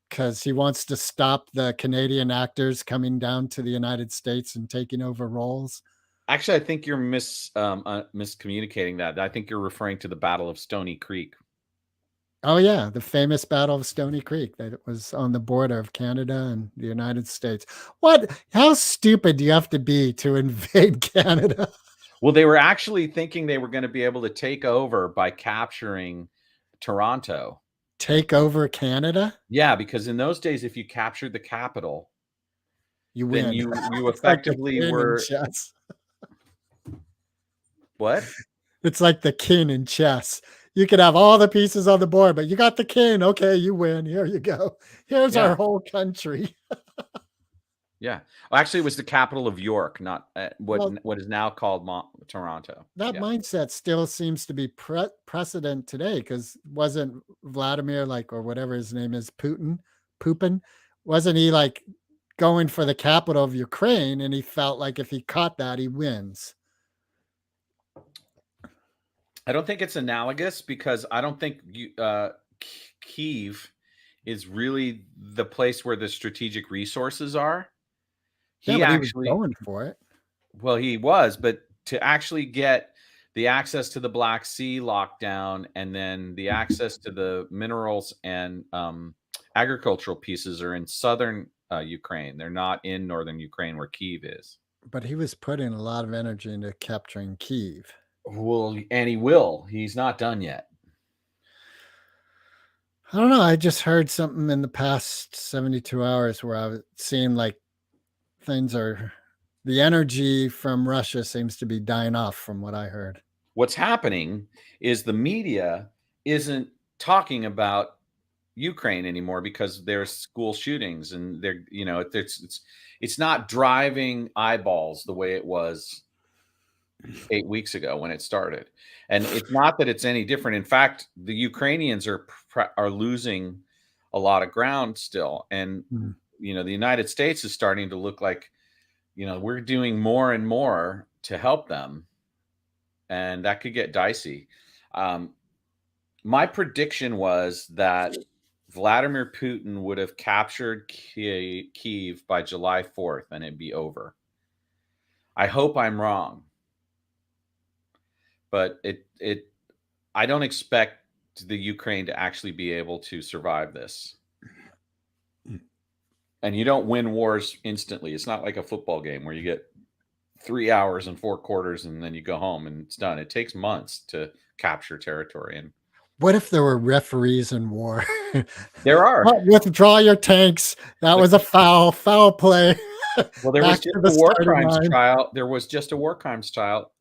because he wants to stop the Canadian actors coming down to the United States and taking over roles. Actually, I think you're miscommunicating that. I think you're referring to the Battle of Stony Creek. Oh yeah, the famous Battle of Stony Creek that was on the border of Canada and the United States. What? How stupid do you have to be to invade Canada? Well, they were actually thinking they were going to be able to take over by capturing Toronto. Take over Canada? Yeah, because in those days, if you captured the capital, you then win. you It's like the effectively king in were chess. What? It's like the king in chess. You could have all the pieces on the board, but you got the king. Okay, you win. Here you go. Here's Yeah. our whole country. Yeah. Well, actually, it was the capital of York, not what is now called Toronto. That Yeah. mindset still seems to be precedent today because wasn't Vladimir or whatever his name is, Putin, wasn't he like going for the capital of Ukraine and he felt like if he caught that, he wins? I don't think it's analogous because I don't think Kyiv is really the place where the strategic resources are. He was going for it. Well, he was, but to actually get the access to the Black Sea locked down and then the access to the minerals and agricultural pieces are in southern Ukraine. They're not in northern Ukraine where Kyiv is. But he was putting a lot of energy into capturing Kyiv. Well, and he will. He's not done yet. I don't know. I just heard something in the past 72 hours where I was seeing like the energy from Russia seems to be dying off from what I heard. What's happening is the media isn't talking about Ukraine anymore because there's school shootings and they're, it's not driving eyeballs the way it was 8 weeks ago when it started. And it's not that it's any different. In fact, the Ukrainians are losing a lot of ground still. And, the United States is starting to look like, we're doing more and more to help them. And that could get dicey. My prediction was that Vladimir Putin would have captured Kyiv by July 4th and it'd be over. I hope I'm wrong, but I don't expect the Ukraine to actually be able to survive this. And you don't win wars instantly. It's not like a football game where you get 3 hours and 4 quarters and then you go home and it's done. It takes months to capture territory. And what if there were referees in war? there are. Withdraw your tanks. That was a foul play. Well, there was just a war crimes trial. There was just a war crimes trial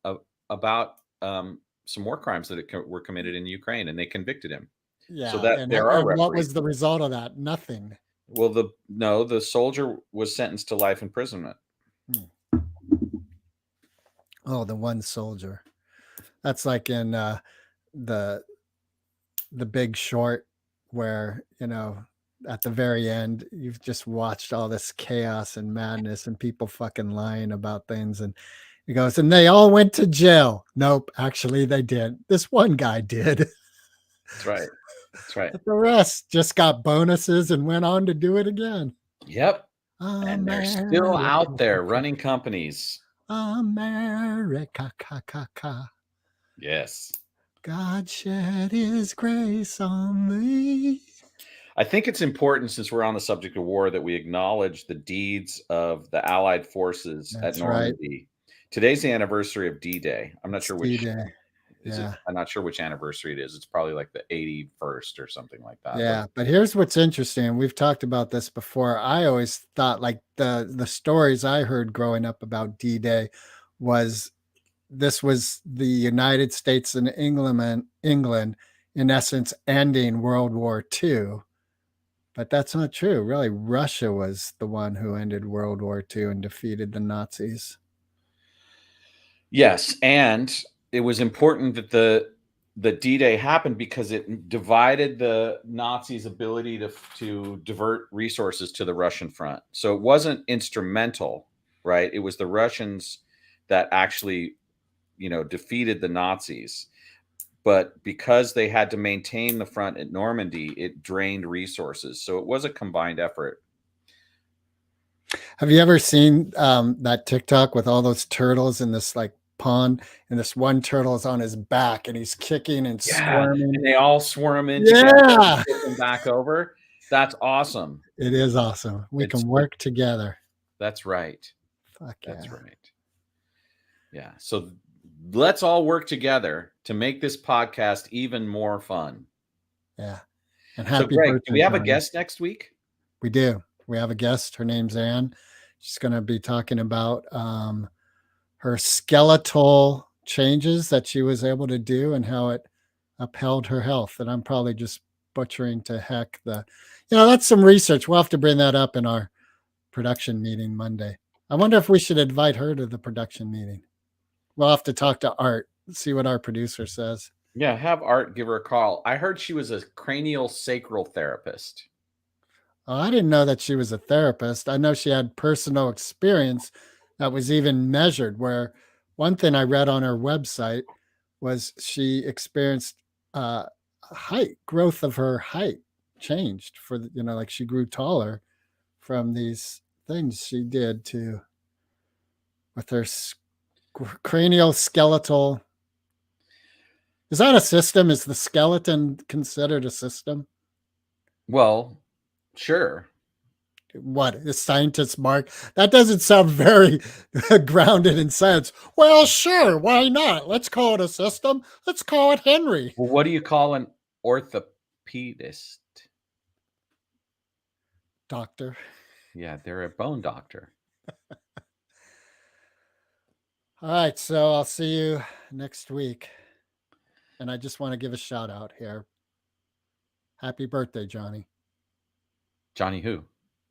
about some war crimes that were committed in Ukraine, and they convicted him. Yeah. So that there are referees. What was the result of that? Nothing. Well, the soldier was sentenced to life imprisonment. Oh, the one soldier. That's like in the Big Short, where, you know, at the very end, you've just watched all this chaos and madness and people fucking lying about things. And he goes, and they all went to jail. Nope, actually they did. This one guy did. That's right. That's right. But the rest just got bonuses and went on to do it again. Yep. And they're still out there running companies. America. Yes. God shed his grace on me. I think it's important, since we're on the subject of war, that we acknowledge the deeds of the Allied forces at Normandy. Right. Today's the anniversary of D-Day. I'm not sure which. D-Day. Yeah. I'm not sure which anniversary it is. It's probably like the 81st or something like that. Yeah, but here's what's interesting. We've talked about this before. I always thought, like, the stories I heard growing up about D-Day was this was the United States and England in essence ending World War II. But that's not true. Really, Russia was the one who ended World War II and defeated the Nazis. Yes, and it was important that the D-Day happened because it divided the Nazis' ability to divert resources to the Russian front. So it wasn't instrumental, right? It was the Russians that actually, you know, defeated the Nazis. But because they had to maintain the front at Normandy, it drained resources. So it was a combined effort. Have you ever seen that TikTok with all those turtles in this like pond, and this one turtle is on his back and he's kicking and squirming, and they all swarm in together and back over? That's awesome. It is awesome. We can work together. That's right. Fuck that's yeah. Right. Yeah. So let's all work together to make this podcast even more fun. Yeah. And happy Greg, birthday. Do we have a guest next week? We do. We have a guest. Her name's Anne. She's going to be talking about her skeletal changes that she was able to do and how it upheld her health. And I'm probably just butchering to heck that's some research. We'll have to bring that up in our production meeting Monday. I wonder if we should invite her to the production meeting. We'll have to talk to Art, see what our producer says. Yeah, have Art give her a call. I heard she was a cranial sacral therapist. Oh, I didn't know that she was a therapist. I know she had personal experience that was even measured, where one thing I read on her website was she experienced growth of her height changed like she grew taller from these things she did with her cranial skeletal. Is that a system? Is the skeleton considered a system? Well, sure. What is scientist Mark? That doesn't sound very grounded in science. Well, sure. Why not? Let's call it a system. Let's call it Henry. Well, what do you call an orthopedist? Doctor. Yeah, they're a bone doctor. All right. So I'll see you next week. And I just want to give a shout out here. Happy birthday, Johnny. Johnny who?